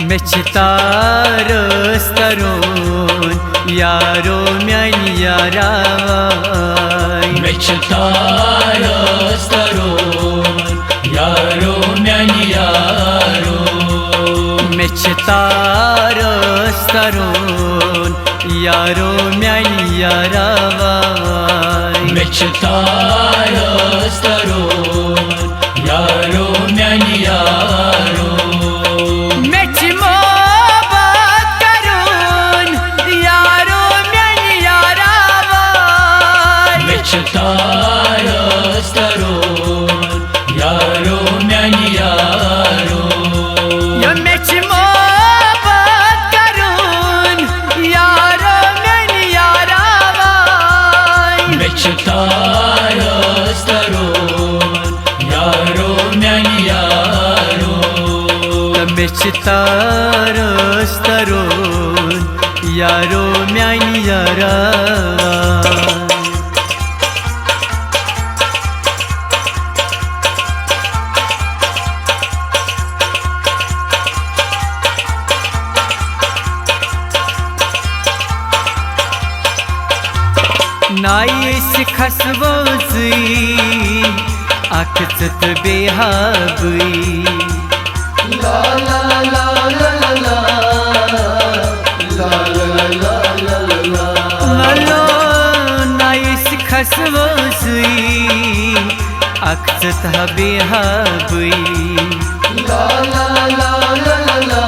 मेचतारस तरुण यारो म्यानी यारावाय मेचतारस तरुण यारो म्यानी यारो मेचतारस तरुण यारो म्यानी यारावाय मेचतारस तरुण यारो म्यानी यारो मेचतारस तरुण यारो म्यानी यारो मेचतारस तरुण यारो म्यानी यारो मेचतारस तरुण यारो म्यानी यारावाय नाइस खसवोजी अकचत बेहाबी ला ला ला ला ला ला ला ला लो नाइस खसवोजी अकचत बेहाबी ला ला ला ला ला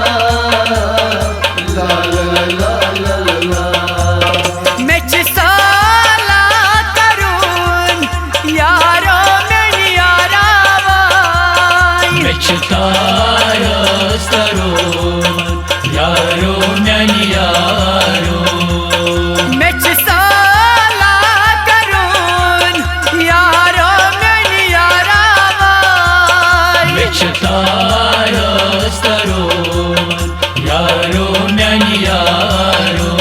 मेचतारस तरुण यारो म्यानी यारो मेचसाला तरुण यारो म्यानी यारावाय मेचतारस तरुण यारो म्यानी यारो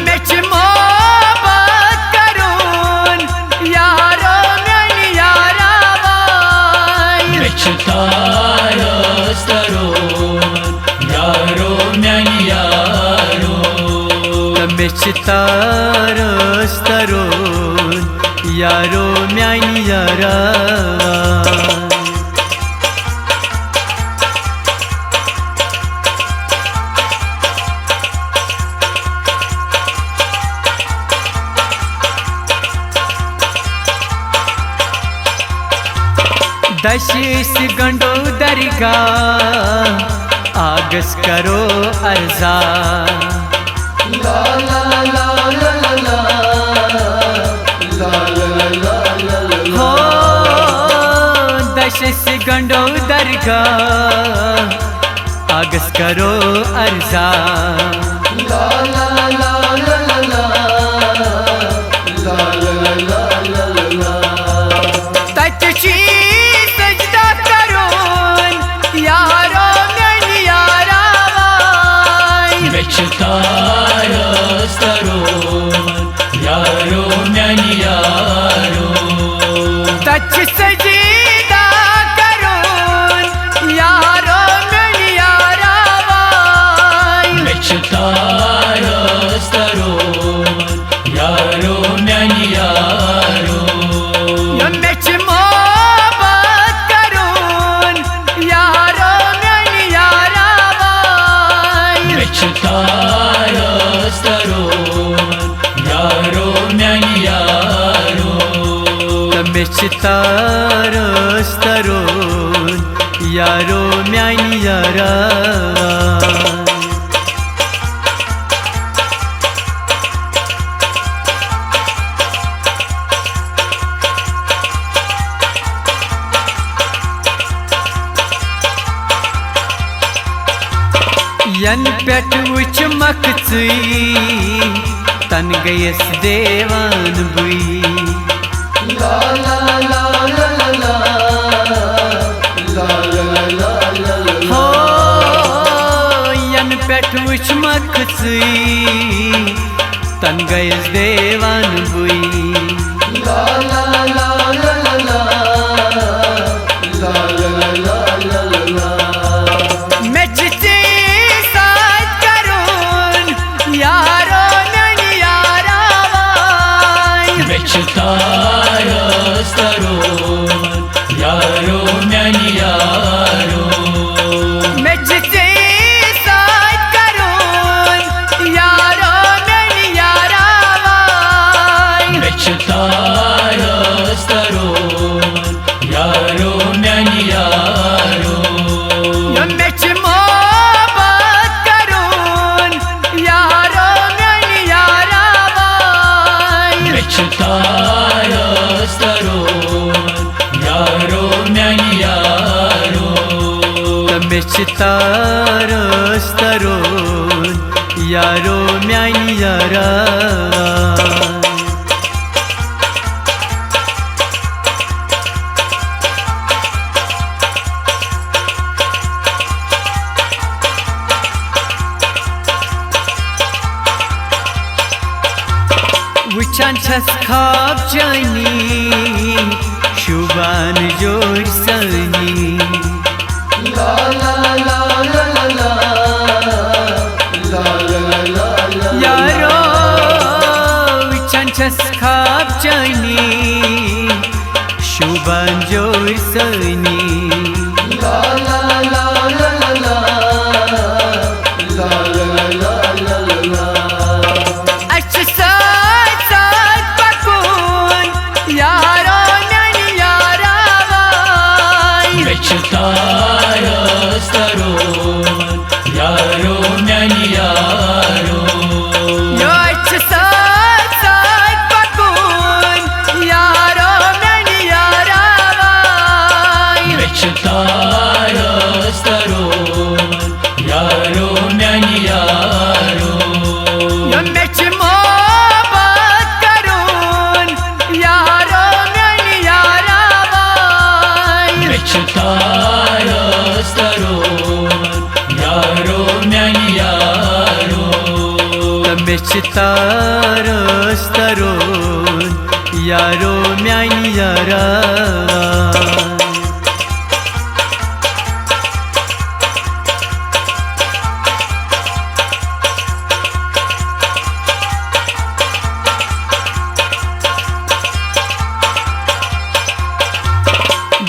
मेचमोहब्बत करून यारो म्यानी यारावाय मेचतारस तरुण यारो म्यानी यारो मेचतारस तरुण यारो म्यानी यारावाय दशीस गंडो दरगाह आगस करो अर्जा ला ला ला ला ला हो दशीस गंडो दरगाह आगस करो अर्जा ला ला ला ला ला मेचतारस तरुण यारो म्यानी यारो तच सजीदा करून यारो म्यानी यारावाय मेचतारस तरुण यारो म्यानी यारो मेचमोहब्बत करून यारो म्यानी यारावाय मेचतारस तरुण यारो म्यानी यारो मेचतारस तरुण यारो म्यानी यारावाय यन पेट उच मकची तन गयस देवान बुई ला ला ला ला ला हो यन पेट उच मकची तन गयस देवान बुई ला ला ला ला ला मेचती मेचतारस तरोन यारो म्यानी यारा वुचान छस खाब जानी शुबान जोर Sunny La la la la la la La la la la यारो वुचान छस खाब जानी शुबान जोर Sunny La la la la la la La la la la la अच्छा साथ साथ पकून यारो म्यानी यारा वाई मेचतारस तरोन यारो म्यानी यारो यो अच्छा साथ साथ पकून यारो म्यानी यारा वाई मेचतारस तरोन यारो म्यानी यारो यो मेच मोहब्बत करून यारो म्यानी यारा वाई मेचतारस तरोन यारो म्यानी यारो मेचतारस तरोन यारो म्यानी यारा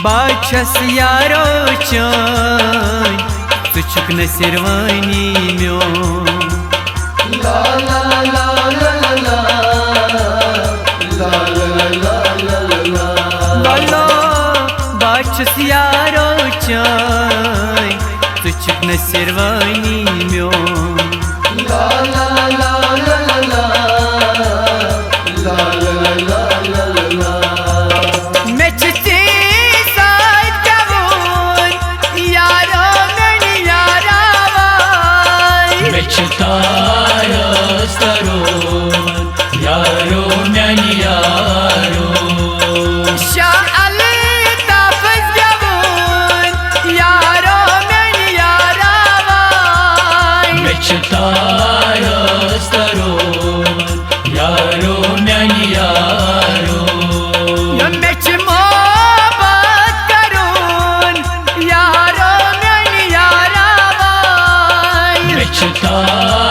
बाछस यारो चान तुझुक न Sirwani म्यो La la la la la la La la la la la बोलो बाछस यारो चान तुझुक न Sirwani म्यो La la la la la la La la la la la मेचती साथ कबून यारो म्यानी यारा वाई मेचतारस तरोन यारो म्यानी यारो शाह अली ताफज कबून यारो म्यानी यारा वाई मेचतारस तरोन यारो म्यानी यारो यो मेच मोहब्बत करून यारो म्यानी यारा वाई मेचतारस